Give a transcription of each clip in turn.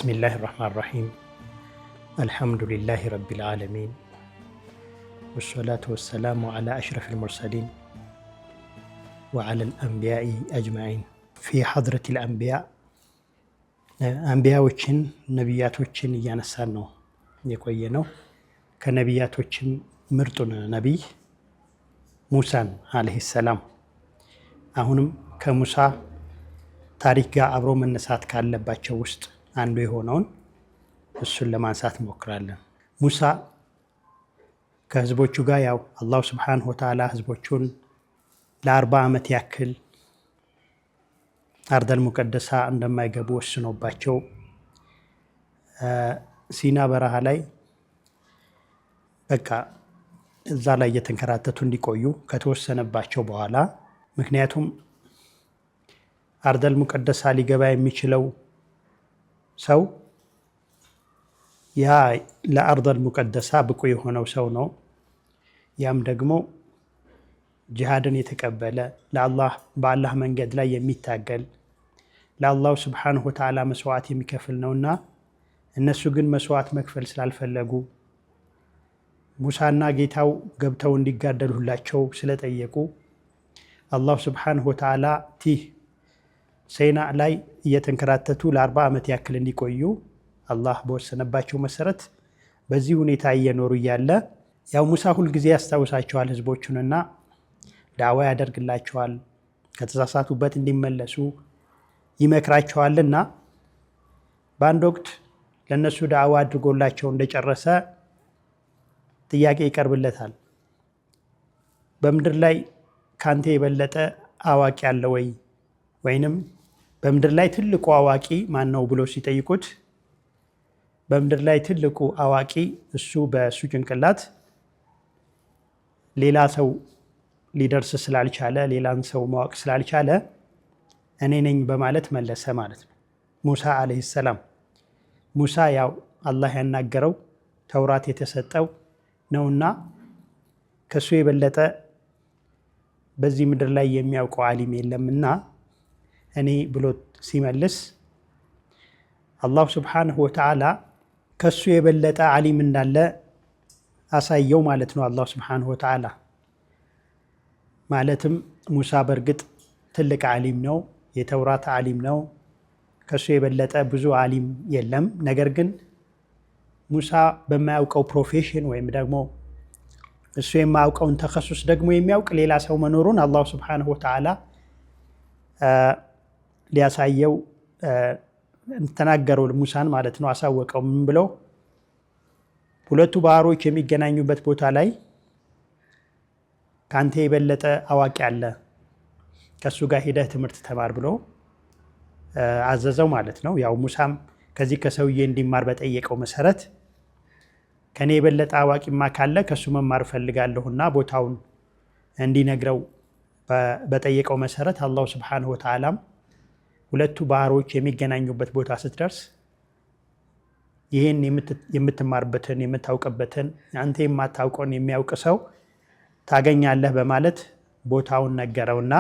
ቢስሚላህ ራህማን ራሒም አልሐምዱሊላህ ረቢል ዓለሚን ወሰላቱ ወሰላሙ ዓላ አሽረፊል ሙርሰሊን ወዓለል አንቢያኢ አጅመዒን። ፊ ሐድረቲል አንቢያ አንቢያዎችን ነቢያቶችን እያነሳን ነው የቆየ ነው። ከነቢያቶችም ምርጡን ነቢይ ሙሳን ዓለይሂ ሰላም አሁንም ከሙሳ ታሪክ ጋር አብሮ መነሳት ካለባቸው ውስጥ አንዱ የሆነውን እሱን ለማንሳት እንሞክራለን። ሙሳ ከህዝቦቹ ጋር ያው አላሁ ስብሓነሁ ወተዓላ ህዝቦቹን ለ40 ዓመት ያክል አርደል ሙቀደሳ እንደማይገቡ ወስኖባቸው ሲና በረሃ ላይ በቃ እዛ ላይ እየተንከራተቱ እንዲቆዩ ከተወሰነባቸው በኋላ ምክንያቱም አርደል ሙቀደሳ ሊገባ የሚችለው ሰው ያ ለአርደል ሙቀደሳ ብቁ የሆነው ሰው ነው። ያም ደግሞ ጂሃድን የተቀበለ በአላህ መንገድ ላይ የሚታገል ለአላሁ ስብሓነሁ ወተዓላ መስዋዕት የሚከፍል ነውና እነሱ ግን መስዋዕት መክፈል ስላልፈለጉ ሙሳና ጌታው ገብተው እንዲጋደሉላቸው ስለጠየቁ አላሁ ስብሓነሁ ወተዓላ ቲህ ሲና ላይ እየተንከራተቱ ለ40 ዓመት ያክል እንዲቆዩ አላህ በወሰነባቸው መሰረት በዚህ ሁኔታ እየኖሩ እያለ ያው ሙሳ ሁልጊዜ ያስታውሳቸዋል ህዝቦቹንና ዳዕዋ ያደርግላቸዋል፣ ከተሳሳቱበት እንዲመለሱ ይመክራቸዋልና በአንድ ወቅት ለነሱ ዳዕዋ አድርጎላቸው እንደጨረሰ ጥያቄ ይቀርብለታል። በምድር ላይ ካንተ የበለጠ አዋቂ አለ ወይ? ወይንም በምድር ላይ ትልቁ አዋቂ ማን ነው ብሎ ሲጠይቁት በምድር ላይ ትልቁ አዋቂ እሱ በእሱ ጭንቅላት ሌላ ሰው ሊደርስ ስላልቻለ ሌላን ሰው ማወቅ ስላልቻለ እኔ ነኝ በማለት መለሰ ማለት ነው ሙሳ ዓለይሂ ሰላም። ሙሳ ያው አላህ ያናገረው ተውራት የተሰጠው ነውና ከሱ የበለጠ በዚህ ምድር ላይ የሚያውቀው ዓሊም የለምና እኔ ብሎ ሲመልስ አላሁ ስብሓነሁ ወተዓላ ከሱ የበለጠ ዓሊም እንዳለ አሳየው ማለት ነው። አላሁ ስብሓነሁ ወተዓላ ማለትም ሙሳ በእርግጥ ትልቅ ዓሊም ነው፣ የተውራት ዓሊም ነው። ከሱ የበለጠ ብዙ ዓሊም የለም። ነገር ግን ሙሳ በማያውቀው ፕሮፌሽን ወይም ደግሞ እሱ የማያውቀውን ተኸሱስ ደግሞ የሚያውቅ ሌላ ሰው መኖሩን አላሁ ስብሓነሁ ወተዓላ ሊያሳየው ተናገረው ሙሳን ማለት ነው። አሳወቀው። ምን ብለው? ሁለቱ ባህሮች የሚገናኙበት ቦታ ላይ ካንተ የበለጠ አዋቂ አለ፣ ከሱ ጋር ሄደህ ትምህርት ተማር ብሎ አዘዘው ማለት ነው። ያው ሙሳም ከዚህ ከሰውዬ እንዲማር በጠየቀው መሰረት ከኔ የበለጠ አዋቂማ ካለ ከሱ መማር እፈልጋለሁና ቦታውን እንዲነግረው በጠየቀው መሰረት አላሁ ስብሓነሁ ወተዓላም ሁለቱ ባህሮች የሚገናኙበት ቦታ ስትደርስ ይህን የምትማርበትን የምታውቅበትን አንተ የማታውቀውን የሚያውቅ ሰው ታገኛለህ በማለት ቦታውን ነገረውና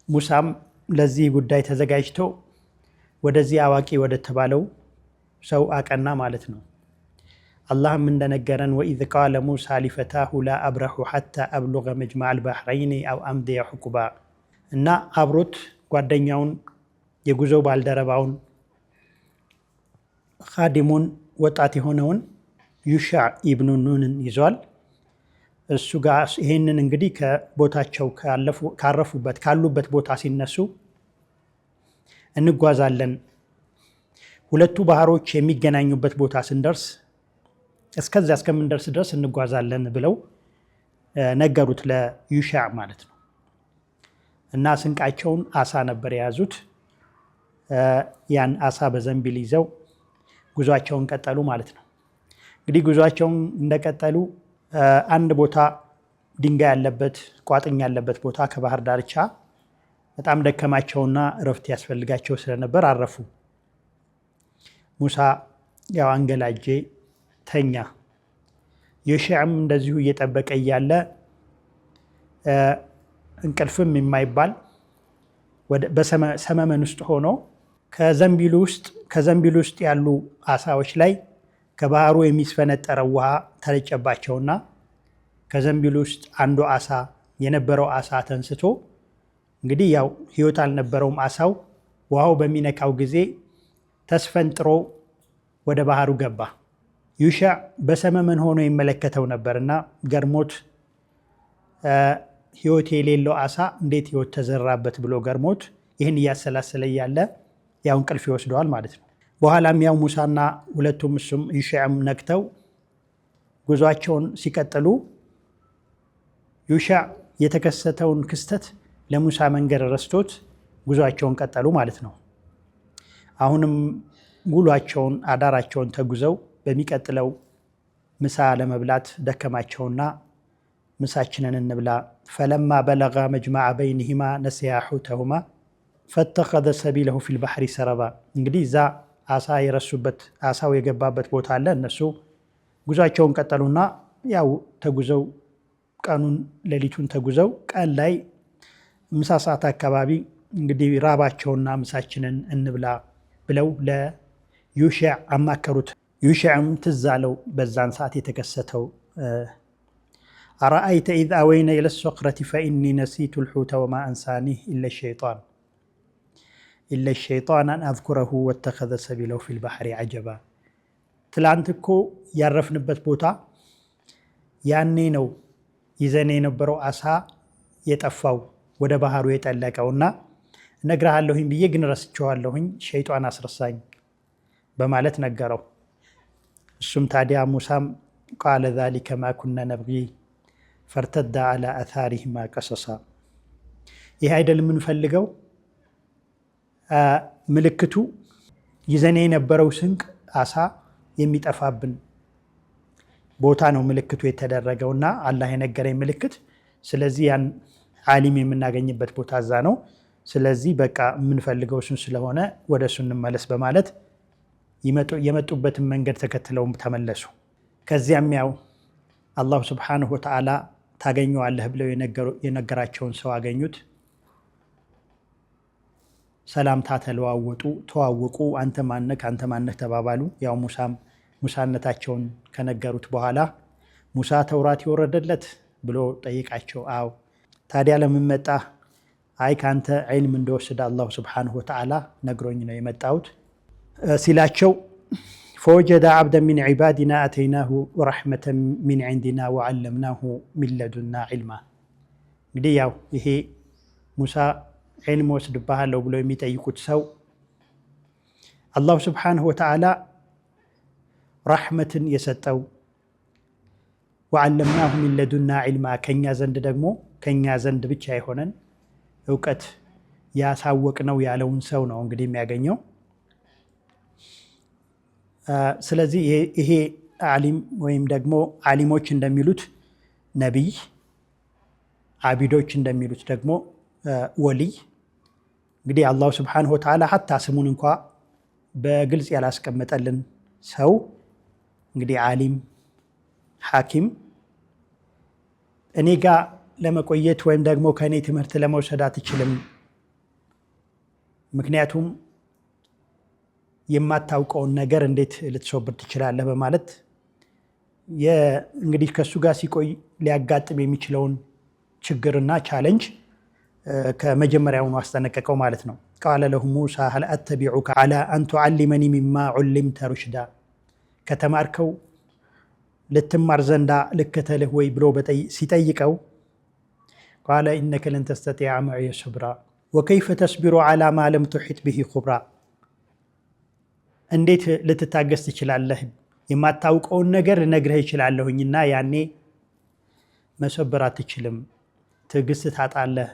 ሙሳም ለዚህ ጉዳይ ተዘጋጅቶ ወደዚህ አዋቂ ወደ ተባለው ሰው አቀና ማለት ነው። አላህም እንደነገረን ወኢዝ ቃለ ሙሳ ሊፈታሁ ላ አብረሑ ሐታ አብሉገ መጅመዐል ባህረይኒ አው አምዲየ ሑቁባ እና አብሮት ጓደኛውን የጉዞ ባልደረባውን ኻዲሙን ወጣት የሆነውን ዩሻዕ ኢብኑ ኑንን ይዟል። እሱ ጋር ይሄንን እንግዲህ ከቦታቸው ካሉበት ቦታ ሲነሱ እንጓዛለን፣ ሁለቱ ባህሮች የሚገናኙበት ቦታ ስንደርስ እስከዚያ እስከምንደርስ ድረስ እንጓዛለን ብለው ነገሩት ለዩሻዕ ማለት ነው። እና ስንቃቸውን አሳ ነበር የያዙት። ያን አሳ በዘንቢል ይዘው ጉዟቸውን ቀጠሉ ማለት ነው። እንግዲህ ጉዟቸውን እንደቀጠሉ አንድ ቦታ ድንጋይ ያለበት ቋጥኝ ያለበት ቦታ ከባህር ዳርቻ በጣም ደከማቸውና እረፍት ያስፈልጋቸው ስለነበር አረፉ። ሙሳ ያው አንገላጄ ተኛ። ዩሻዕም እንደዚሁ እየጠበቀ እያለ እንቅልፍም የማይባል በሰመመን ውስጥ ሆኖ ከዘንቢል ውስጥ ያሉ አሳዎች ላይ ከባህሩ የሚስፈነጠረው ውሃ ተረጨባቸውና ከዘንቢል ውስጥ አንዱ አሳ የነበረው አሳ ተንስቶ እንግዲህ ያው ህይወት አልነበረውም አሳው። ውሃው በሚነካው ጊዜ ተስፈንጥሮ ወደ ባህሩ ገባ። ዩሻዕ በሰመመን ሆኖ ይመለከተው ነበርና ገርሞት ህይወት የሌለው አሳ እንዴት ህይወት ተዘራበት ብሎ ገርሞት ይህን እያሰላሰለ ያለ ያው እንቅልፍ ይወስደዋል ማለት ነው። በኋላም ያው ሙሳና ሁለቱም እሱም ዩሻዕም ነክተው ጉዟቸውን ሲቀጥሉ ዩሻዕ የተከሰተውን ክስተት ለሙሳ መንገር ረስቶት ጉዟቸውን ቀጠሉ ማለት ነው። አሁንም ውሏቸውን አዳራቸውን ተጉዘው በሚቀጥለው ምሳ ለመብላት ደከማቸውና ምሳችንን እንብላ ፈለማ በለጋ መጅማዕ በይንሂማ ነሲያ ሑተሁማ ፈተኸዘ ሰቢለሁ ፊል ባህሪ ሰረባ። እንግዲህ እዛ አሳ የረሱበት አሳው የገባበት ቦታ አለ። እነሱ ጉዟቸውን ቀጠሉና ያው ተጉዘው ቀኑን ሌሊቱን ተጉዘው ቀን ላይ ምሳ ሰዓት አካባቢ እንግዲህ ራባቸውና ምሳችንን እንብላ ብለው ለዩሻዕ አማከሩት። ዩሻዕም ትዝ አለው በዛን ሰዓት የተከሰተው አረአይተ ኢዝ አወይነ ኢለ ሶኽረቲ ፈኢኒ ነሲቱ ልሑተ ወማ አንሳኒህ ኢለ ሸይጣን አን አዝኩረሁ ወተኸዘ ሰቢለሁ ፊል ባህሪ ዐጀባ። ትላንት እኮ ያረፍንበት ቦታ ያኔ ነው ይዘን የነበረው አሳ የጠፋው ወደ ባህሩ የጠለቀውና እነግርሃለሁኝ ብዬ ግን ረስቼዋለሁኝ ሸይጣን አስረሳኝ በማለት ነገረው። እሱም ታዲያ ሙሳም ቃለ ዛሊከ ማ ኩነ ነብጊ ፈርተዳ አላ አታሪሂማ ቀሰሳ። ይህ አይደል የምንፈልገው ምልክቱ ይዘን የነበረው ስንቅ አሳ የሚጠፋብን ቦታ ነው ምልክቱ የተደረገውና አላህ የነገረኝ ምልክት። ስለዚህ ያን ዓሊም የምናገኝበት ቦታ እዛ ነው። ስለዚህ በቃ የምንፈልገው እሱን ስለሆነ ወደ እሱ እንመለስ በማለት የመጡበትን መንገድ ተከትለው ተመለሱ። ከዚያም ያው አላሁ ስብሓነሁ ወተዓላ ታገኘዋለህ ብለው የነገራቸውን ሰው አገኙት። ሰላምታ ተለዋወጡ፣ ተዋወቁ። አንተ ማነህ ተባባሉ። ያው ሙሳነታቸውን ከነገሩት በኋላ ሙሳ ተውራት የወረደለት ብሎ ጠይቃቸው። አው ታዲያ ለምን መጣህ? አይ ካንተ ዒልም እንደወሰደ አላሁ ስብሓነሁ ወተዓላ ነግሮኝ ነው የመጣሁት ሲላቸው ፈወጀደ ዓብደን ሚን ዒባዲና አተይናሁ ረሕመተን ሚን ዒንዲና ወዓለምናሁ ሚን ለዱና ዒልማ። እንግዲህ ያው ይሄ ሙሳ ዒልም ወስድብሃለሁ ብሎ የሚጠይቁት ሰው አላሁ ስብሓነሁ ወተዓላ ረሕመትን የሰጠው ወዓለምናሁ ሚን ለዱና ዒልማ ከኛ ዘንድ ብቻ የሆነን እውቀት ያሳወቅነው ያለውን ሰው ነው እንግዲህ የሚያገኘው። ስለዚህ ይሄ ዓሊም ወይም ደግሞ ዓሊሞች እንደሚሉት ነቢይ፣ አቢዶች እንደሚሉት ደግሞ ወልይ። እንግዲህ አላሁ ስብሓነሁ ወተዓላ ሐታ ስሙን እንኳ በግልጽ ያላስቀመጠልን ሰው እንግዲህ ዓሊም፣ ሐኪም እኔ ጋ ለመቆየት ወይም ደግሞ ከእኔ ትምህርት ለመውሰድ አትችልም፣ ምክንያቱም የማታውቀውን ነገር እንዴት ልትሶብር ትችላለህ በማለት እንግዲህ ከእሱ ጋር ሲቆይ ሊያጋጥም የሚችለውን ችግርና ቻለንጅ ከመጀመሪያውኑ አስጠነቀቀው ማለት ነው። ቃለ ለሁ ሙሳ ሀል አተቢዑከ ዐላ አን ቱዓሊመኒ ሚማ ዑሊምተ ሩሽዳ፣ ከተማርከው ልትማር ዘንዳ ልከተልህ ወይ ብሎ ሲጠይቀው ቃለ ኢነከ ለን ተስተጢዐ መዕየ ሰብራ ወከይፈ ተስቢሩ ዐላ ማ ለም ቱሒጥ ብሂ ኹብራ። እንዴት ልትታገስ ትችላለህ? የማታውቀውን ነገር ልነግርህ ይችላለሁኝና ያኔ መሰበር አትችልም፣ ትዕግስት ታጣለህ።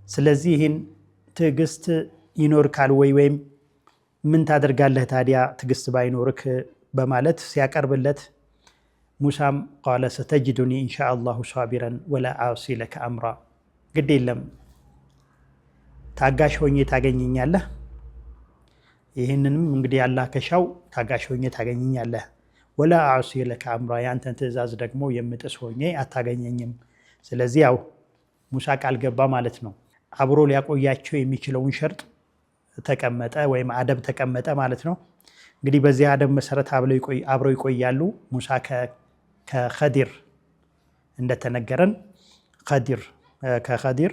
ስለዚህ ይህን ትዕግስት ይኖርካል ወይም ምን ታደርጋለህ ታዲያ ትዕግስት ባይኖርክ በማለት ሲያቀርብለት ሙሳም ቃለ ሰተጅዱኒ ኢንሻአላሁ ሳቢረን ወላ አዕሲ ለከ አምራ፣ ግድ የለም ታጋሽ ሆኜ ታገኘኛለህ። ይህንንም እንግዲህ አላህ ከሻው ታጋሽ ሆኜ ታገኘኛለህ። ወላ አዕሲ ለከ አምራ፣ ያንተን ትእዛዝ ደግሞ የምጥስ ሆኜ አታገኘኝም። ስለዚህ ያው ሙሳ ቃል ገባ ማለት ነው። አብሮ ሊያቆያቸው የሚችለውን ሸርጥ ተቀመጠ ወይም አደብ ተቀመጠ ማለት ነው። እንግዲህ በዚህ አደብ መሰረት አብረው ይቆያሉ። ሙሳ ከኸዲር እንደተነገረን ከኸዲር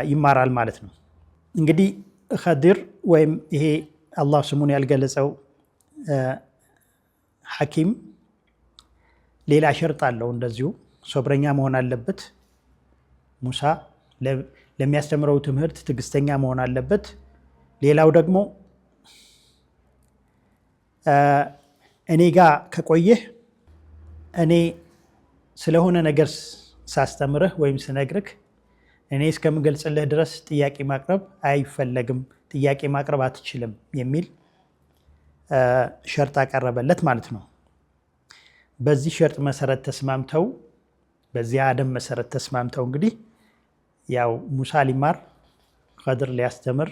ይማራል ማለት ነው። እንግዲህ ኸዲር ወይም ይሄ አላህ ስሙን ያልገለጸው ሐኪም ሌላ ሸርጥ አለው። እንደዚሁ ሶብረኛ መሆን አለበት። ሙሳ ለሚያስተምረው ትምህርት ትዕግስተኛ መሆን አለበት። ሌላው ደግሞ እኔ ጋር ከቆየህ እኔ ስለሆነ ነገር ሳስተምርህ ወይም ስነግርህ እኔ እስከምገልጽልህ ድረስ ጥያቄ ማቅረብ አይፈለግም፣ ጥያቄ ማቅረብ አትችልም የሚል ሸርጥ አቀረበለት ማለት ነው። በዚህ ሸርጥ መሰረት ተስማምተው በዚህ አደም መሰረት ተስማምተው እንግዲህ ያው ሙሳ ሊማር ኸድር ሊያስተምር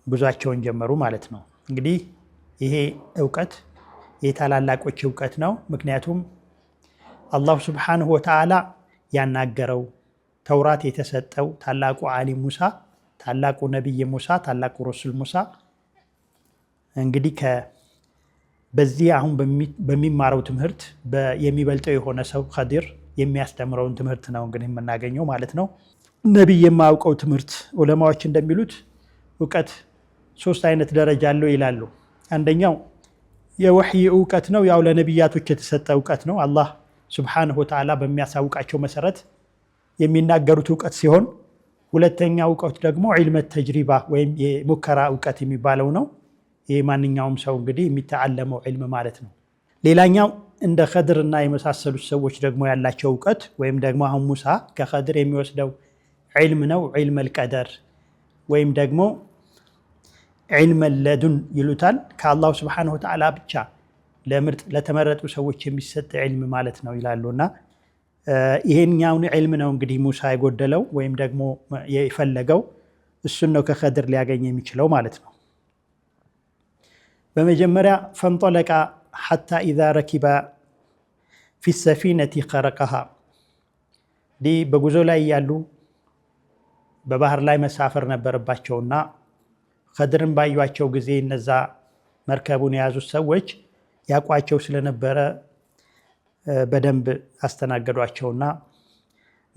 ጉዟቸውን ጀመሩ ማለት ነው። እንግዲህ ይሄ እውቀት የታላላቆች እውቀት ነው። ምክንያቱም አላሁ ስብሓንሁ ወተዓላ ያናገረው ተውራት የተሰጠው ታላቁ ዓሊም ሙሳ፣ ታላቁ ነቢይ ሙሳ፣ ታላቁ ረሱል ሙሳ እንግዲህ በዚህ አሁን በሚማረው ትምህርት የሚበልጠው የሆነ ሰው ኸዲር የሚያስተምረውን ትምህርት ነው እንግዲህ የምናገኘው ማለት ነው። ነቢይ የማያውቀው ትምህርት ዑለማዎች እንደሚሉት እውቀት 3 አይነት ደረጃ አለው ይላሉ። አንደኛው የወህይ እውቀት ነው። ያው ለነቢያቶች የተሰጠ እውቀት ነው። አላህ ሱብሓነሁ ወተዓላ በሚያሳውቃቸው መሰረት የሚናገሩት እውቀት ሲሆን፣ ሁለተኛው እውቀት ደግሞ ዒልመ ተጅሪባ ወይም የሙከራ እውቀት የሚባለው ነው። ይህ ማንኛውም ሰው እንግዲህ የሚተዓለመው ዒልም ማለት ነው። ሌላኛው እንደ ኸድር እና የመሳሰሉት ሰዎች ደግሞ ያላቸው እውቀት ወይም ደግሞ አሁን ሙሳ ከኸድር የሚወስደው ዒልም ነው። ዒልመል ቀደር ወይም ደግሞ ዒልመል ለዱን ይሉታል። ከአላሁ ስብሓነሁ ወተዓላ ብቻ ለተመረጡ ሰዎች የሚሰጥ ዒልም ማለት ነው ይላሉ። እና ይሄኛውን ዒልም ነው እንግዲህ ሙሳ የጎደለው ወይም ደግሞ የፈለገው እሱን ነው ከኸድር ሊያገኝ የሚችለው ማለት ነው። በመጀመሪያ ፈንጠለቃ ሐታ ኢዛ ረኪባ ፊ ሰፊነቲ ኸረቀሃ። እንዲህ በጉዞ ላይ ያሉ በባህር ላይ መሳፈር ነበረባቸውና ኸድርን ባዩቸው ጊዜ እነዛ መርከቡን የያዙት ሰዎች ያቋቸው ስለነበረ በደንብ አስተናገዷቸውና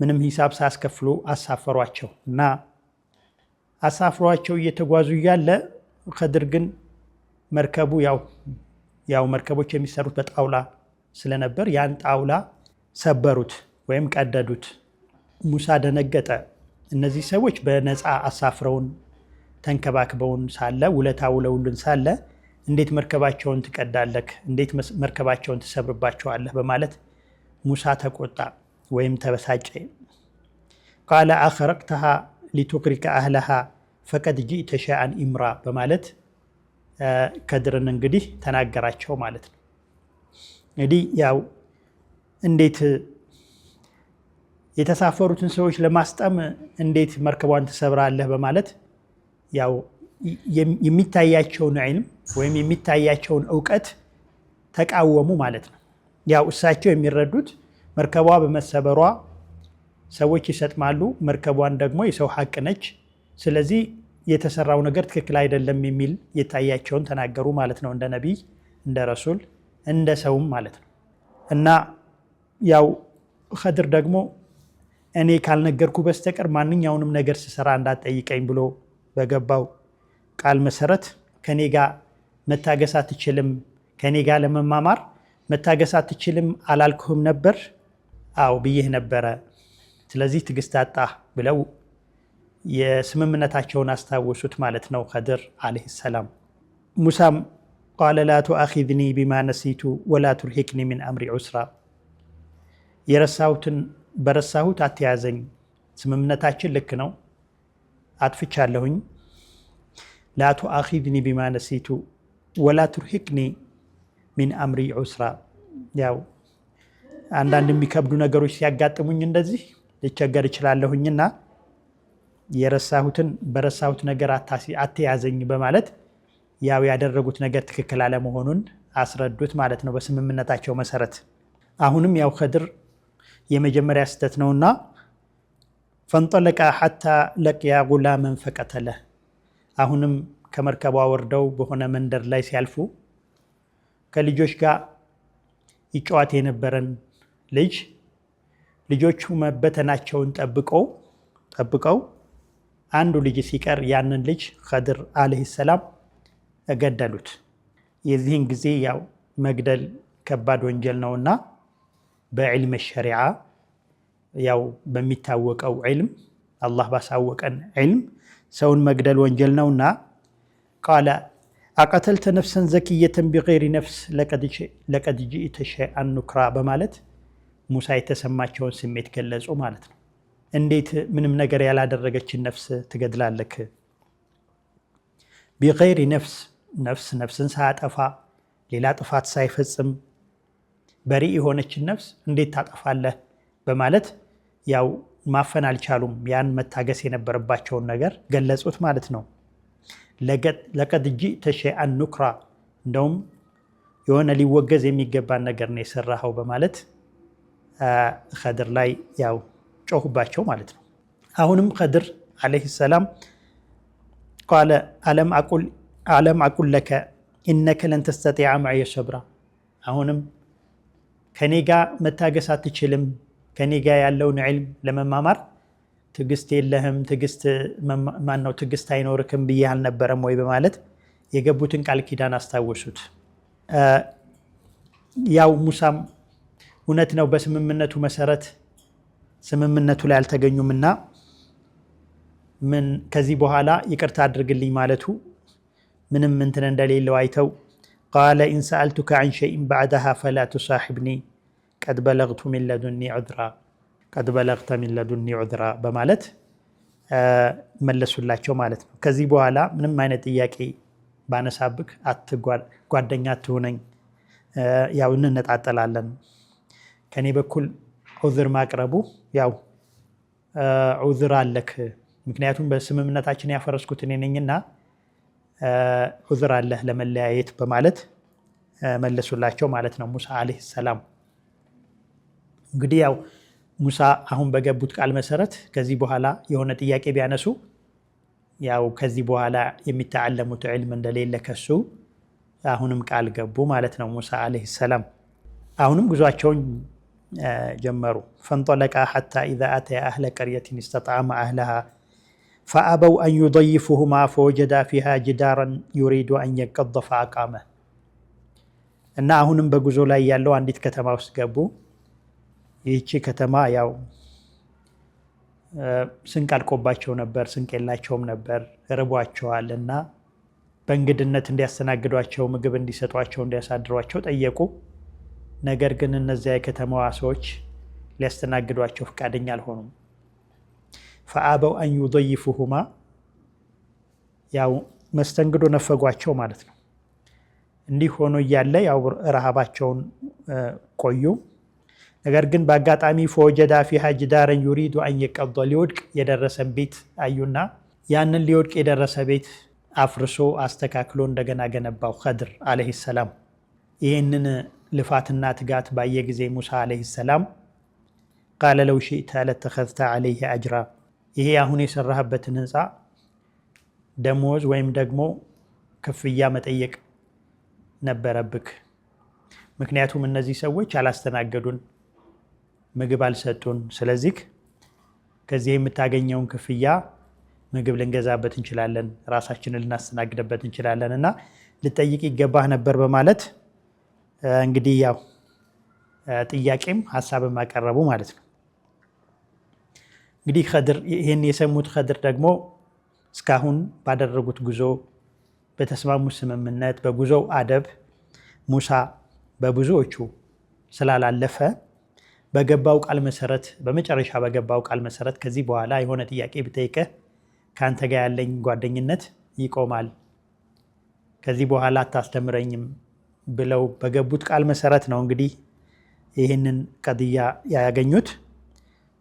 ምንም ሂሳብ ሳያስከፍሉ አሳፈሯቸው እና አሳፍሯቸው እየተጓዙ እያለ ኸድር ግን መርከቡ ያው መርከቦች የሚሰሩት በጣውላ ስለነበር ያን ጣውላ ሰበሩት ወይም ቀደዱት። ሙሳ ደነገጠ። እነዚህ ሰዎች በነፃ አሳፍረውን ተንከባክበውን ሳለ ውለታ ውለውልን ሳለ እንዴት መርከባቸውን ትቀዳለህ? እንዴት መርከባቸውን ትሰብርባቸዋለህ? በማለት ሙሳ ተቆጣ ወይም ተበሳጨ። ቃለ አኸረቅተሃ ሊቱግሪቀ አህለሃ ፈቀድ ጂእተ ሸይአን ኢምራ በማለት ኸድርን እንግዲህ ተናገራቸው ማለት ነው። እንግዲህ ያው እንዴት የተሳፈሩትን ሰዎች ለማስጠም እንዴት መርከቧን ትሰብራለህ? በማለት ያው የሚታያቸውን ዒልም ወይም የሚታያቸውን እውቀት ተቃወሙ ማለት ነው። ያው እሳቸው የሚረዱት መርከቧ በመሰበሯ ሰዎች ይሰጥማሉ፣ መርከቧን ደግሞ የሰው ሐቅ ነች፣ ስለዚህ የተሰራው ነገር ትክክል አይደለም የሚል የታያቸውን ተናገሩ ማለት ነው። እንደ ነቢይ፣ እንደ ረሱል፣ እንደ ሰውም ማለት ነው። እና ያው ኸድር ደግሞ እኔ ካልነገርኩ በስተቀር ማንኛውንም ነገር ስሰራ እንዳትጠይቀኝ ብሎ በገባው ቃል መሰረት ከኔ ጋር መታገስ አትችልም፣ ከኔ ጋር ለመማማር መታገስ አትችልም አላልኩህም ነበር? አዎ ብዬህ ነበረ፣ ስለዚህ ትዕግስት አጣህ ብለው የስምምነታቸውን አስታወሱት ማለት ነው ኸድር ዓለይሂ ሰላም። ሙሳም ቃለ ላ ቱአኺዝኒ ቢማ ነሲቱ ወላ ቱርሂቅኒ ሚን አምሪ ዑስራ፣ የረሳሁትን በረሳሁት አትያዘኝ፣ ስምምነታችን ልክ ነው፣ አጥፍቻለሁኝ። ላ ቱአኺዝኒ ቢማ ነሲቱ ወላ ቱርሂቅኒ ሚን አምሪ ዑስራ፣ ያው አንዳንድ የሚከብዱ ነገሮች ሲያጋጥሙኝ እንደዚህ ልቸገር እችላለሁኝና የረሳሁትን በረሳሁት ነገር አትያዘኝ በማለት ያው ያደረጉት ነገር ትክክል አለመሆኑን አስረዱት ማለት ነው በስምምነታቸው መሰረት። አሁንም ያው ኸድር የመጀመሪያ ስህተት ነውና ፈንጠለቃ ሐታ ለቅያ ጉላመን ፈቀተለ። አሁንም ከመርከቧ ወርደው በሆነ መንደር ላይ ሲያልፉ ከልጆች ጋር ይጫወት የነበረን ልጆቹ መበተናቸውን ጠብቀው አንዱ ልጅ ሲቀር ያንን ልጅ ኸድር አለይሂ ሰላም ገደሉት። የዚህን ጊዜ ያው መግደል ከባድ ወንጀል ነውና በዕልም ሸሪዓ ያው በሚታወቀው ዕልም አላህ ባሳወቀን ዕልም ሰውን መግደል ወንጀል ነውና ቃለ አቀተልተ ነፍሰን ዘኪየተን ቢገይሪ ነፍስ ለቀድ ጂእተ ሸይአን ኑክራ በማለት ሙሳ የተሰማቸውን ስሜት ገለጹ ማለት ነው። እንዴት ምንም ነገር ያላደረገችን ነፍስ ትገድላለክ? ቢገይሪ ነፍስን ሳያጠፋ ሌላ ጥፋት ሳይፈጽም በሪእ የሆነችን ነፍስ እንዴት ታጠፋለህ? በማለት ያው ማፈን አልቻሉም። ያን መታገስ የነበረባቸውን ነገር ገለጹት ማለት ነው። ለቀድ ጂእተ ሸይአን ኑክራ፣ እንደውም የሆነ ሊወገዝ የሚገባን ነገር ነው የሰራኸው በማለት ኸድር ላይ ያው ጮሁባቸው ማለት ነው። አሁንም ኸድር አለይሂ ሰላም ቃለ አለም አቁል ለከ ኢነከ ለን ተስተጢዐ መዕየ ሰብራ፣ አሁንም ከኔ ጋር መታገስ አትችልም፣ ከኔ ጋር ያለውን ዕልም ለመማማር ትዕግስት የለህም፣ ትዕግስት አይኖርክም ብዬ አልነበረም ወይ በማለት የገቡትን ቃል ኪዳን አስታወሱት። ያው ሙሳም እውነት ነው በስምምነቱ መሰረት ስምምነቱ ላይ አልተገኙምና ከዚህ በኋላ ይቅርታ አድርግልኝ ማለቱ ምንም እንትን እንደሌለው አይተው ቃለ ኢን ሰአልቱከ ዐን ሸይኢን በዕደሃ ፈላ ቱሳሒብኒ ቀድ በለግተ ሚን ለዱኒ ዑዝራ በማለት መለሱላቸው ማለት ነው። ከዚህ በኋላ ምንም አይነት ጥያቄ ባነሳብክ ጓደኛ አትሁነኝ፣ ያው እንነጣጠላለን። ከኔ በኩል ዑዝር ማቅረቡ ያው ዑዝር አለክ፣ ምክንያቱም በስምምነታችን ያፈረስኩት እኔ ነኝና ዑዝር አለህ ለመለያየት በማለት መለሱላቸው ማለት ነው ሙሳ አለይሂ ሰላም። እንግዲህ ያው ሙሳ አሁን በገቡት ቃል መሰረት ከዚህ በኋላ የሆነ ጥያቄ ቢያነሱ ያው ከዚህ በኋላ የሚተዓለሙት ዕልም እንደሌለ ከሱ አሁንም ቃል ገቡ ማለት ነው ሙሳ አለይሂ ሰላም። አሁንም ጉዟቸውን ጀመሩ። ፈንጠለቃ ሐታ ኢዛ አተያ አህለ ቀርየትን ኢስተጥዐማ አህለሃ ፈአበው አን ዩደይፉሁማ ፈወጀዳ ፊሃ ጅዳራን ዩሪዱ አን የንቀደ ፈአቃመ። እና አሁንም በጉዞ ላይ ያለው አንዲት ከተማ ውስጥ ገቡ። ይህቺ ከተማ ያው ስንቅ አልቆባቸው ነበር፣ ስንቅ የላቸውም ነበር፣ ርቧቸዋል። እና በእንግድነት እንዲያስተናግዷቸው፣ ምግብ እንዲሰጧቸው፣ እንዲያሳድሯቸው ጠየቁ። ነገር ግን እነዚያ የከተማዋ ሰዎች ሊያስተናግዷቸው ፈቃደኛ አልሆኑም። ፈአበው አን ዩደይፉሁማ፣ ያው መስተንግዶ ነፈጓቸው ማለት ነው። እንዲህ ሆኖ እያለ ያው ረሃባቸውን ቆዩ። ነገር ግን በአጋጣሚ ፈወጀዳ ፊሃ ጅዳረን ዩሪዱ አን የንቀደ፣ ሊወድቅ የደረሰን ቤት አዩና ያንን ሊወድቅ የደረሰ ቤት አፍርሶ አስተካክሎ እንደገና ገነባው ኸድር አለይሂ ሰላም። ይህንን ልፋትና ትጋት ባየ ጊዜ ሙሳ አለይሂ ሰላም ቃለ ለው ሺእተ ለተኸዝተ ዐለይሂ አጅራ፣ ይሄ አሁን የሰራህበትን ህንፃ ደሞዝ ወይም ደግሞ ክፍያ መጠየቅ ነበረብክ። ምክንያቱም እነዚህ ሰዎች አላስተናገዱን፣ ምግብ አልሰጡን። ስለዚህ ከዚህ የምታገኘውን ክፍያ ምግብ ልንገዛበት እንችላለን፣ ራሳችንን ልናስተናግድበት እንችላለን እና ልጠይቅ ይገባህ ነበር በማለት እንግዲህ ያው ጥያቄም ሀሳብም አቀረቡ ማለት ነው። እንግዲህ ኸድር ይህን የሰሙት ኸድር ደግሞ እስካሁን ባደረጉት ጉዞ በተስማሙት ስምምነት በጉዞው አደብ ሙሳ በብዙዎቹ ስላላለፈ በገባው ቃል መሰረት በመጨረሻ በገባው ቃል መሰረት ከዚህ በኋላ የሆነ ጥያቄ ብጠይቅህ ከአንተ ጋር ያለኝ ጓደኝነት ይቆማል፣ ከዚህ በኋላ አታስተምረኝም ብለው በገቡት ቃል መሰረት ነው እንግዲህ ይህንን ቀድያ ያገኙት።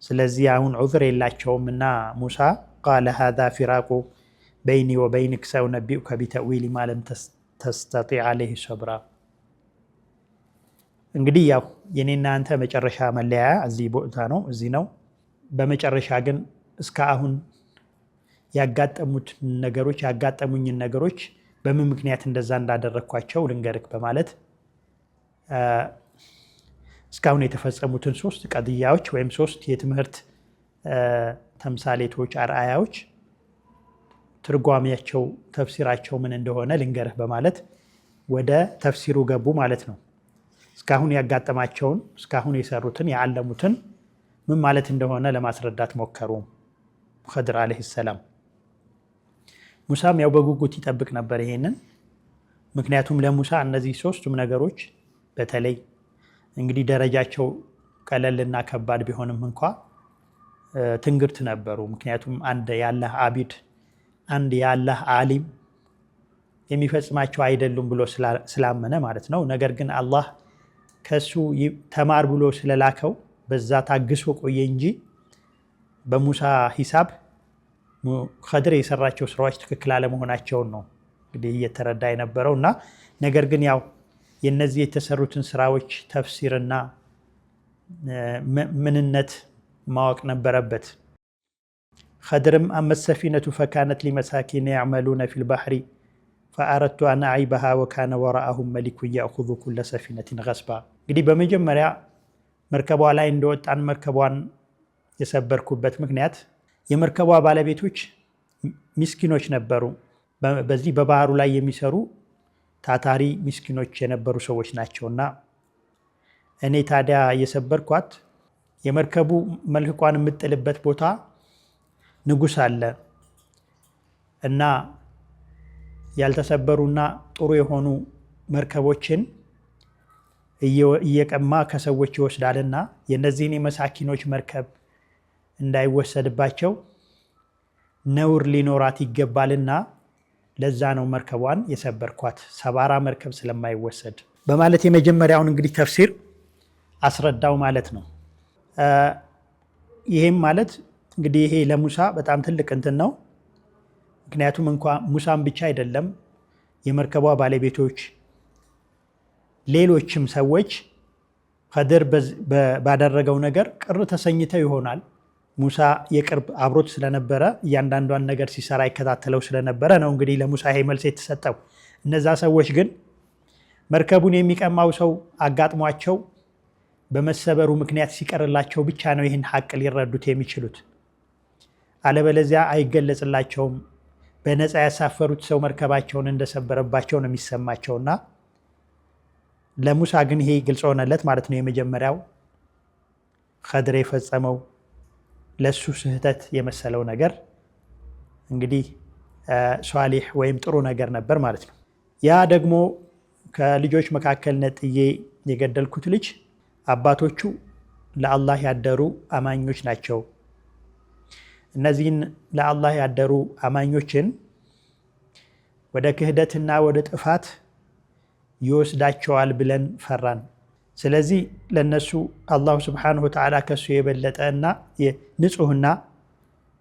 ስለዚህ አሁን ዑዝር የላቸውም እና ሙሳ ቃለ ሃዛ ፊራቁ በይኒ ወበይንክ ሰኡነቢኡከ ቢተእዊሊ ማ ለም ተስተጢዕ ዐለይሂ ሰብራ። እንግዲህ ያው የኔና አንተ መጨረሻ መለያያ እዚህ ቦታ ነው፣ እዚህ ነው። በመጨረሻ ግን እስከ አሁን ያጋጠሙኝን ነገሮች በምን ምክንያት እንደዛ እንዳደረግኳቸው ልንገርክ በማለት እስካሁን የተፈጸሙትን 3 ቀድያዎች ወይም 3 የትምህርት ተምሳሌቶች አርአያዎች ትርጓሜያቸው ተፍሲራቸው ምን እንደሆነ ልንገርህ በማለት ወደ ተፍሲሩ ገቡ ማለት ነው። እስካሁን ያጋጠማቸውን እስካሁን የሰሩትን ያዓለሙትን ምን ማለት እንደሆነ ለማስረዳት ሞከሩ ኸድር አለይሂ ሰላም። ሙሳም ያው በጉጉት ይጠብቅ ነበር ይሄንን። ምክንያቱም ለሙሳ እነዚህ 3ቱም ነገሮች በተለይ እንግዲህ ደረጃቸው ቀለልና ከባድ ቢሆንም እንኳ ትንግርት ነበሩ። ምክንያቱም አንድ የአላህ አቢድ አንድ የአላህ ዓሊም የሚፈጽማቸው አይደሉም ብሎ ስላመነ ማለት ነው። ነገር ግን አላህ ከሱ ተማር ብሎ ስለላከው በዛ ታግሶ ቆየ እንጂ በሙሳ ሂሳብ ኸድር የሰራቸው ስራዎች ትክክል አለመሆናቸውን ነው እንግዲህ እየተረዳ የነበረው እና ነገር ግን ያው የነዚህ የተሰሩትን ስራዎች ተፍሲርና ምንነት ማወቅ ነበረበት። ኸድርም አመት ሰፊነቱ ፈካነት ሊመሳኪን ያዕመሉነ ፊል ባህሪ ፈአረድቱ አን አዕይበሃ ወካነ ወራአሁም መሊኩን ያእኹዙ ኩለ ሰፊነትን ገስባ። እንግዲህ በመጀመሪያ መርከቧ ላይ እንደወጣን መርከቧን የሰበርኩበት ምክንያት የመርከቧ ባለቤቶች ሚስኪኖች ነበሩ። በዚህ በባህሩ ላይ የሚሰሩ ታታሪ ሚስኪኖች የነበሩ ሰዎች ናቸውና እኔ ታዲያ የሰበርኳት የመርከቡ መልህቋን የምጥልበት ቦታ ንጉስ አለ እና ያልተሰበሩና ጥሩ የሆኑ መርከቦችን እየቀማ ከሰዎች ይወስዳልና የነዚህን የመሳኪኖች መርከብ እንዳይወሰድባቸው ነውር ሊኖራት ይገባልና ለዛ ነው መርከቧን የሰበርኳት ሰባራ መርከብ ስለማይወሰድ በማለት የመጀመሪያውን እንግዲህ ተፍሲር አስረዳው ማለት ነው። ይሄም ማለት እንግዲህ ይሄ ለሙሳ በጣም ትልቅ እንትን ነው። ምክንያቱም እንኳ ሙሳም ብቻ አይደለም የመርከቧ ባለቤቶች ሌሎችም ሰዎች ኸድር ባደረገው ነገር ቅር ተሰኝተው ይሆናል። ሙሳ የቅርብ አብሮት ስለነበረ እያንዳንዷን ነገር ሲሰራ ይከታተለው ስለነበረ ነው እንግዲህ ለሙሳ ይሄ መልስ የተሰጠው። እነዛ ሰዎች ግን መርከቡን የሚቀማው ሰው አጋጥሟቸው በመሰበሩ ምክንያት ሲቀርላቸው ብቻ ነው ይህን ሐቅ ሊረዱት የሚችሉት። አለበለዚያ አይገለጽላቸውም። በነፃ ያሳፈሩት ሰው መርከባቸውን እንደሰበረባቸው ነው የሚሰማቸውና ለሙሳ ግን ይሄ ግልጽ ሆነለት ማለት ነው። የመጀመሪያው ኸድር የፈጸመው ለሱ ስህተት የመሰለው ነገር እንግዲህ ሷሊህ ወይም ጥሩ ነገር ነበር ማለት ነው። ያ ደግሞ ከልጆች መካከል ነጥዬ የገደልኩት ልጅ አባቶቹ ለአላህ ያደሩ አማኞች ናቸው። እነዚህን ለአላህ ያደሩ አማኞችን ወደ ክህደትና ወደ ጥፋት ይወስዳቸዋል ብለን ፈራን። ስለዚህ ለነሱ አላሁ ስብሓነሁ ወተዓላ ከሱ የበለጠ እና ንጹህና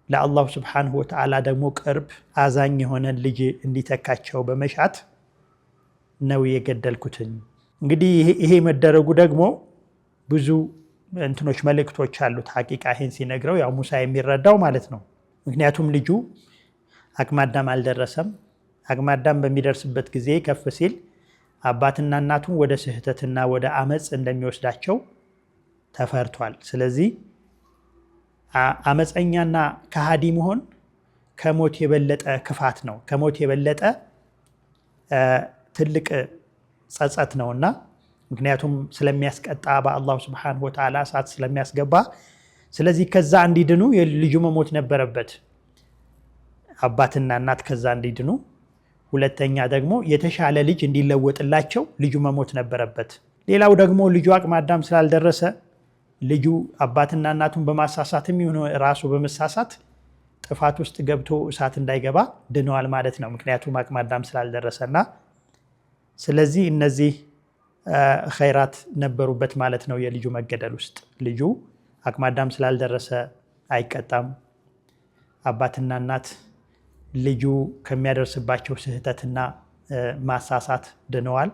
ለአላሁ ስብሓነሁ ወተዓላ ደግሞ ቅርብ አዛኝ የሆነ ልጅ እንዲተካቸው በመሻት ነው የገደልኩትኝ። እንግዲህ ይሄ መደረጉ ደግሞ ብዙ እንትኖች መልእክቶች አሉት። ሐቂቃ ይሄን ሲነግረው ያው ሙሳ የሚረዳው ማለት ነው። ምክንያቱም ልጁ አቅመ አዳም አልደረሰም። አቅመ አዳም በሚደርስበት ጊዜ ከፍ ሲል አባትና እናቱን ወደ ስህተትና ወደ አመፅ እንደሚወስዳቸው ተፈርቷል። ስለዚህ አመፀኛና ከሃዲ መሆን ከሞት የበለጠ ክፋት ነው፣ ከሞት የበለጠ ትልቅ ጸጸት ነውና ምክንያቱም ስለሚያስቀጣ በአላሁ ስብሓነሁ ወተዓላ እሳት ስለሚያስገባ። ስለዚህ ከዛ እንዲድኑ የልጁ መሞት ነበረበት፣ አባትና እናት ከዛ እንዲድኑ። ሁለተኛ ደግሞ የተሻለ ልጅ እንዲለወጥላቸው ልጁ መሞት ነበረበት። ሌላው ደግሞ ልጁ አቅመ አዳም ስላልደረሰ ልጁ አባትና እናቱን በማሳሳትም ይሁን ራሱ በመሳሳት ጥፋት ውስጥ ገብቶ እሳት እንዳይገባ ድነዋል ማለት ነው። ምክንያቱም አቅመ አዳም ስላልደረሰና ስለዚህ እነዚህ ኸይራት ነበሩበት ማለት ነው። የልጁ መገደል ውስጥ ልጁ አቅመ አዳም ስላልደረሰ አይቀጣም። አባትና እናት ልጁ ከሚያደርስባቸው ስህተትና ማሳሳት ድነዋል።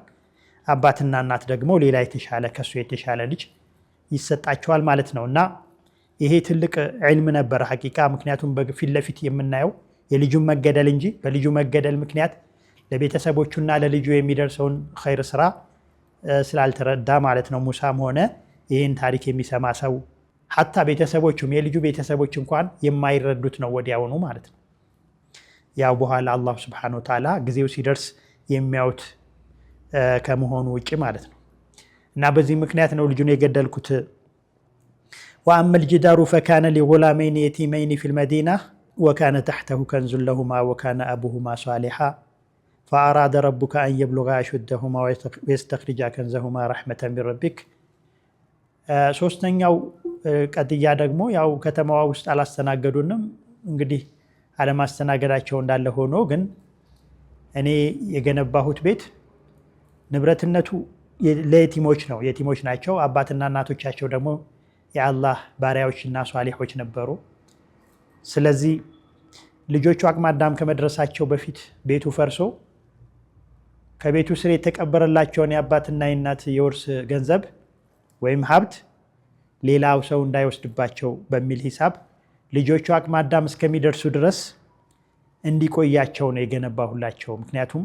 አባትና እናት ደግሞ ሌላ የተሻለ ከሱ የተሻለ ልጅ ይሰጣቸዋል ማለት ነው። እና ይሄ ትልቅ ዒልም ነበር ሐቂቃ። ምክንያቱም በፊት ለፊት የምናየው የልጁን መገደል እንጂ በልጁ መገደል ምክንያት ለቤተሰቦቹና ለልጁ የሚደርሰውን ኸይር ስራ ስላልተረዳ ማለት ነው። ሙሳም ሆነ ይህን ታሪክ የሚሰማ ሰው ሐታ ቤተሰቦቹም የልጁ ቤተሰቦች እንኳን የማይረዱት ነው ወዲያውኑ ማለት ነው። ያው በኋላ አላህ ሱብሓነሁ ወተዓላ ጊዜው ሲደርስ የሚያዩት ከመሆኑ ውጭ ማለት ነው። እና በዚህ ምክንያት ነው ልጁን የገደልኩት። ወአመ ልጅዳሩ ፈካነ ሊጉላመይን የቲመይን ፊል መዲና ወካነ ተሕተሁ ከንዙን ለሁማ ወካነ አቡሁማ ሷሊሓ ፈአራደ ረቡከ አን የብሉጋ አሹደሁማ ወየስተኽሪጃ ከንዘሁማ ረሕመተን ሚን ረቢክ። ሶስተኛው ቀጥያ ደግሞ ያው ከተማዋ ውስጥ አላስተናገዱንም። እንግዲህ አለማስተናገዳቸው እንዳለ ሆኖ ግን እኔ የገነባሁት ቤት ንብረትነቱ ለየቲሞች ነው፣ የቲሞች ናቸው። አባትና እናቶቻቸው ደግሞ የአላህ ባሪያዎችና ሷሊሖች ነበሩ። ስለዚህ ልጆቹ አቅመ አዳም ከመድረሳቸው በፊት ቤቱ ፈርሶ ከቤቱ ስር የተቀበረላቸውን የአባትና የእናት የውርስ ገንዘብ ወይም ሀብት ሌላው ሰው እንዳይወስድባቸው በሚል ሂሳብ ልጆቹ አቅመ አዳም እስከሚደርሱ ድረስ እንዲቆያቸው ነው የገነባሁላቸው። ምክንያቱም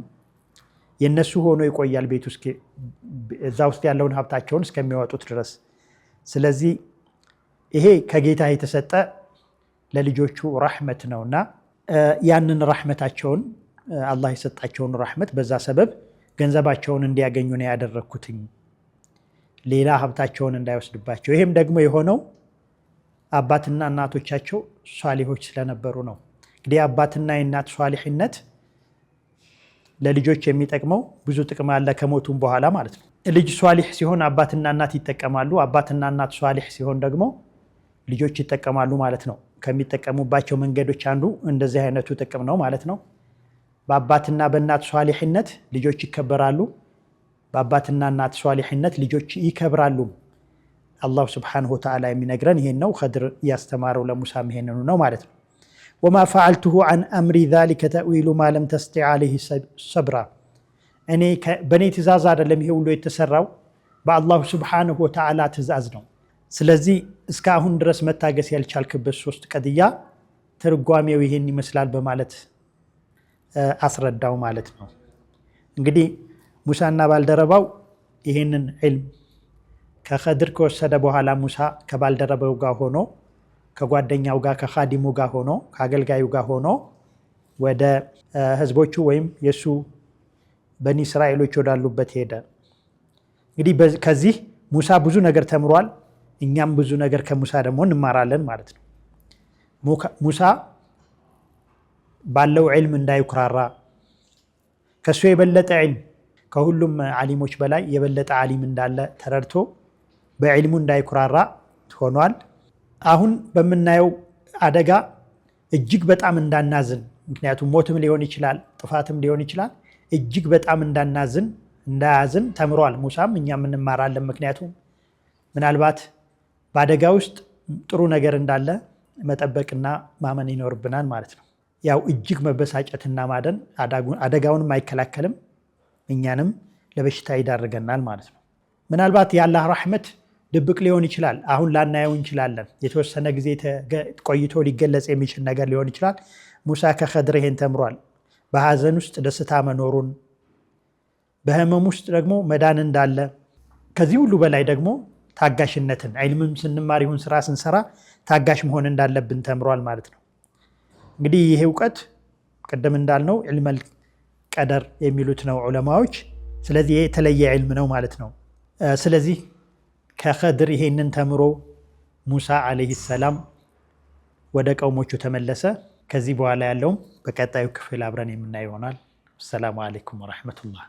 የነሱ ሆኖ ይቆያል ቤቱ እዛ ውስጥ ያለውን ሀብታቸውን እስከሚያወጡት ድረስ። ስለዚህ ይሄ ከጌታ የተሰጠ ለልጆቹ ረሕመት ነውና ያንን ረሕመታቸውን አላህ የሰጣቸውን ረሕመት በዛ ሰበብ ገንዘባቸውን እንዲያገኙ ነው ያደረግኩትኝ፣ ሌላ ሀብታቸውን እንዳይወስድባቸው። ይሄም ደግሞ የሆነው አባትና እናቶቻቸው ሷሊሖች ስለነበሩ ነው። እንግዲህ አባትና የእናት ሷሊሕነት ለልጆች የሚጠቅመው ብዙ ጥቅም አለ ከሞቱም በኋላ ማለት ነው። ልጅ ሷሊሕ ሲሆን አባትና እናት ይጠቀማሉ። አባትና እናት ሷሊሕ ሲሆን ደግሞ ልጆች ይጠቀማሉ ማለት ነው። ከሚጠቀሙባቸው መንገዶች አንዱ እንደዚህ አይነቱ ጥቅም ነው ማለት ነው። በአባትና በእናት ሷሊሕነት ልጆች ይከበራሉ። በአባትና እናት ሷሊሕነት ልጆች ይከብራሉ። አላሁ ስብሓነሁ ወተዓላ የሚነግረን ይሄን ነው። ኸድር እያስተማረው ለሙሳም ይሄንኑ ነው ማለት ነው። ወማ ፈዐልቱሁ ዐን አምሪ ዛሊከ ተእዊሉ ማ ለም ተስጢዕ ዐለይሂ ሰብራ። በእኔ ትእዛዝ አይደለም ይሄ ሁሉ የተሰራው፣ በአላሁ ስብሓነሁ ወተዓላ ትእዛዝ ነው። ስለዚህ እስካሁን ድረስ መታገስ ያልቻልክበት ሶስት ቀድያ ትርጓሜው ይሄን ይመስላል በማለት አስረዳው ማለት ነው። እንግዲህ ሙሳና ባልደረባው ይሄንን ዒልም ከኸድር ከወሰደ በኋላ ሙሳ ከባልደረባው ጋር ሆኖ ከጓደኛው ጋር ከኻዲሙ ጋር ሆኖ ከአገልጋዩ ጋር ሆኖ ወደ ህዝቦቹ ወይም የሱ በኒ እስራኤሎች ወዳሉበት ሄደ። እንግዲህ ከዚህ ሙሳ ብዙ ነገር ተምሯል። እኛም ብዙ ነገር ከሙሳ ደግሞ እንማራለን ማለት ነው። ሙሳ ባለው ዒልም እንዳይኩራራ፣ ከሱ የበለጠ ዒልም ከሁሉም ዓሊሞች በላይ የበለጠ ዓሊም እንዳለ ተረድቶ በዒልሙ እንዳይኩራራ ሆኗል። አሁን በምናየው አደጋ እጅግ በጣም እንዳናዝን፣ ምክንያቱም ሞትም ሊሆን ይችላል ጥፋትም ሊሆን ይችላል። እጅግ በጣም እንዳያዝን ተምሯል ሙሳም፣ እኛም እንማራለን። ምክንያቱም ምናልባት በአደጋ ውስጥ ጥሩ ነገር እንዳለ መጠበቅና ማመን ይኖርብናል ማለት ነው። ያው እጅግ መበሳጨትና ማደን አደጋውንም አይከላከልም፣ እኛንም ለበሽታ ይዳርገናል ማለት ነው። ምናልባት የአላህ ረሕመት ድብቅ ሊሆን ይችላል። አሁን ላናየው እንችላለን። የተወሰነ ጊዜ ቆይቶ ሊገለጽ የሚችል ነገር ሊሆን ይችላል። ሙሳ ከኸድር ይሄን ተምሯል። በሐዘን ውስጥ ደስታ መኖሩን፣ በህመም ውስጥ ደግሞ መዳን እንዳለ፣ ከዚህ ሁሉ በላይ ደግሞ ታጋሽነትን፣ ዒልምም ስንማር ይሁን ስራ ስንሰራ ታጋሽ መሆን እንዳለብን ተምሯል ማለት ነው። እንግዲህ ይሄ እውቀት ቅድም እንዳልነው ዒልመል ቀደር የሚሉት ነው ዑለማዎች። ስለዚህ ይሄ የተለየ ዒልም ነው ማለት ነው። ስለዚህ ከኸድር ይሄንን ተምሮ ሙሳ ዓለይሂ ሰላም ወደ ቀውሞቹ ተመለሰ። ከዚህ በኋላ ያለውም በቀጣዩ ክፍል አብረን የምናየው ይሆናል። አሰላሙ አለይኩም ወረሕመቱላህ።